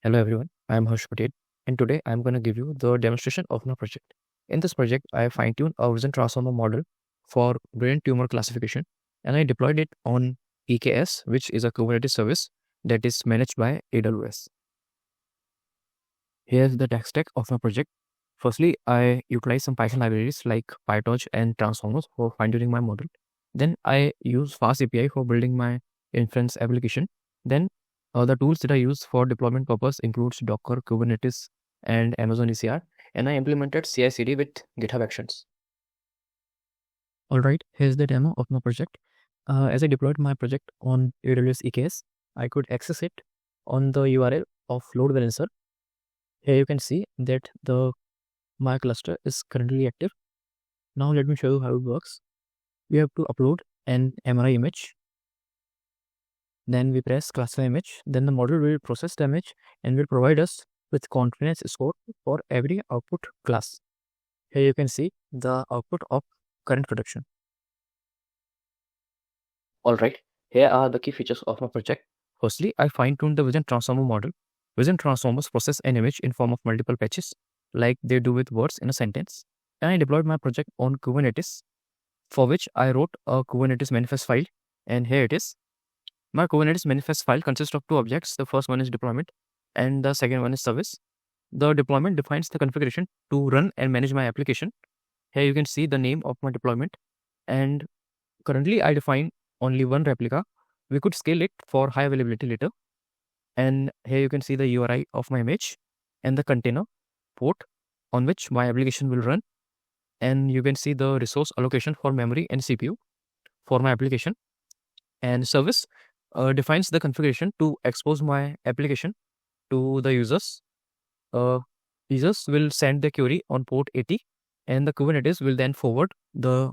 Hello everyone, I am Harsh Patel and today I am going to give you the demonstration of my project. In this project, I fine-tuned a vision transformer model for brain tumor classification and I deployed it on EKS, which is a Kubernetes service that is managed by AWS. Here's the tech stack of my project. Firstly, I utilize some Python libraries like PyTorch and transformers for fine-tuning my model. Then I use FastAPI for building my inference application. Then the tools that I use for deployment purpose includes Docker, Kubernetes, and Amazon ECR. And I implemented CI/CD with GitHub Actions. Alright, here's the demo of my project. As I deployed my project on AWS EKS, I could access it on the URL of LoadBalancer. Here you can see that my cluster is currently active. Now let me show you how it works. We have to upload an MRI image. Then we press classify image. Then the model will process the image and will provide us with confidence score for every output class. Here you can see the output of current production. Alright, here are the key features of my project. Firstly, I fine-tuned the vision transformer model. Vision transformers process an image in form of multiple patches, like they do with words in a sentence. And I deployed my project on Kubernetes, for which I wrote a Kubernetes manifest file, and here it is. My Kubernetes manifest file consists of two objects. The first one is deployment, and the second one is service. The deployment defines the configuration to run and manage my application. Here you can see the name of my deployment, and currently I define only one replica. We could scale it for high availability later. And here you can see the URI of my image and the container port on which my application will run. And you can see the resource allocation for memory and CPU for my application. And service defines the configuration to expose my application to the users. Users will send the query on port 80 and the Kubernetes will then forward the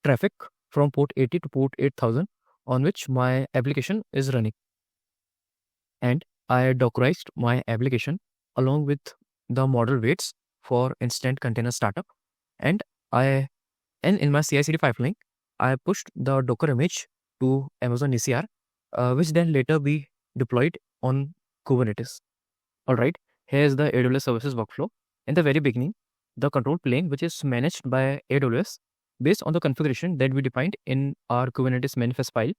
traffic from port 80 to port 8000 on which my application is running. And I Dockerized my application along with the model weights for instant container startup. And in my CI/CD pipeline, I pushed the Docker image to Amazon ECR, which then later be deployed on Kubernetes. Alright, here's the AWS services workflow. In the very beginning, the control plane, which is managed by AWS, based on the configuration that we defined in our Kubernetes manifest file,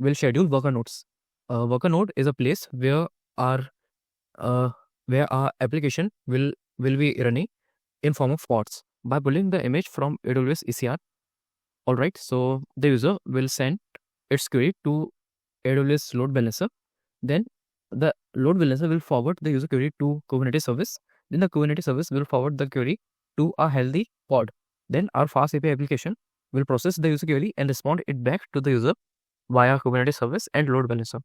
will schedule worker nodes. A worker node is a place where our application will be running in form of pods by pulling the image from AWS ECR. Alright, so the user will send its query to AWS LoadBalancer. Then the LoadBalancer will forward the user query to Kubernetes service. Then the Kubernetes service will forward the query to a healthy pod. Then our FastAPI application will process the user query and respond it back to the user via Kubernetes service and LoadBalancer.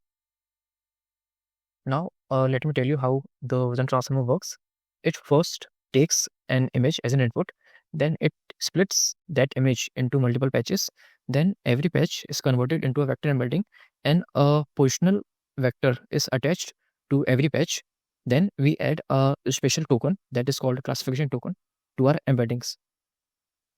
Now, let me tell you how the vision transformer works. It first takes an image as an input, then it splits that image into multiple patches. Then every patch is converted into a vector embedding and a positional vector is attached to every patch. Then we add a special token that is called a classification token to our embeddings.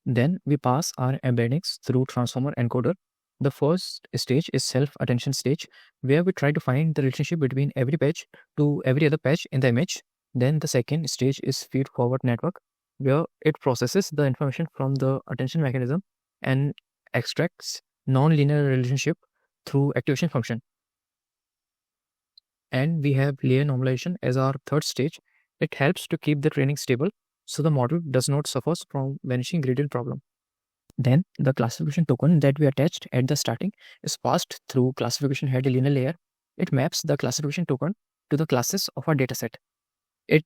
Then we pass our embeddings through transformer encoder. The first stage is self-attention stage, where we try to find the relationship between every patch to every other patch in the image. Then the second stage is feed-forward network, where it processes the information from the attention mechanism and extracts non-linear relationship through activation function. And we have layer normalization as our third stage. It helps to keep the training stable so the model does not suffer from vanishing gradient problem. Then the classification token that we attached at the starting is passed through classification head linear layer. It maps the classification token to the classes of our dataset. It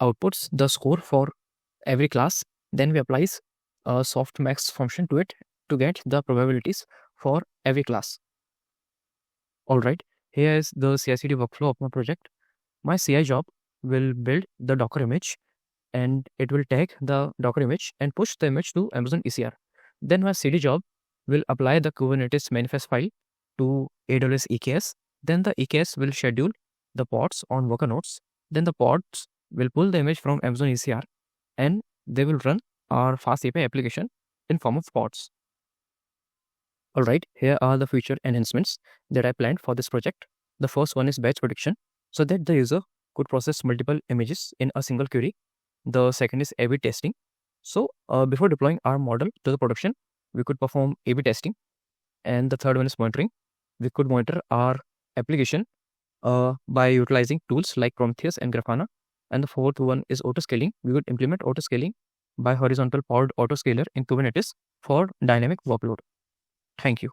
outputs the score for every class. Then we apply a softmax function to it to get the probabilities for every class. Alright, here is the CI/CD workflow of my project. My CI job will build the Docker image and it will tag the Docker image and push the image to Amazon ECR. Then my CD job will apply the Kubernetes manifest file to AWS EKS. Then the EKS will schedule the pods on worker nodes. Then the pods will pull the image from Amazon ECR and they will run our FastAPI application in form of pods. Alright, here are the feature enhancements that I planned for this project. The first one is batch prediction, so that the user could process multiple images in a single query. The second is A/B testing. So before deploying our model to the production, we could perform A/B testing. And the third one is monitoring. We could monitor our application by utilizing tools like Prometheus and Grafana. And the fourth one is autoscaling. We would implement autoscaling by horizontal powered autoscaler in Kubernetes for dynamic workload. Thank you.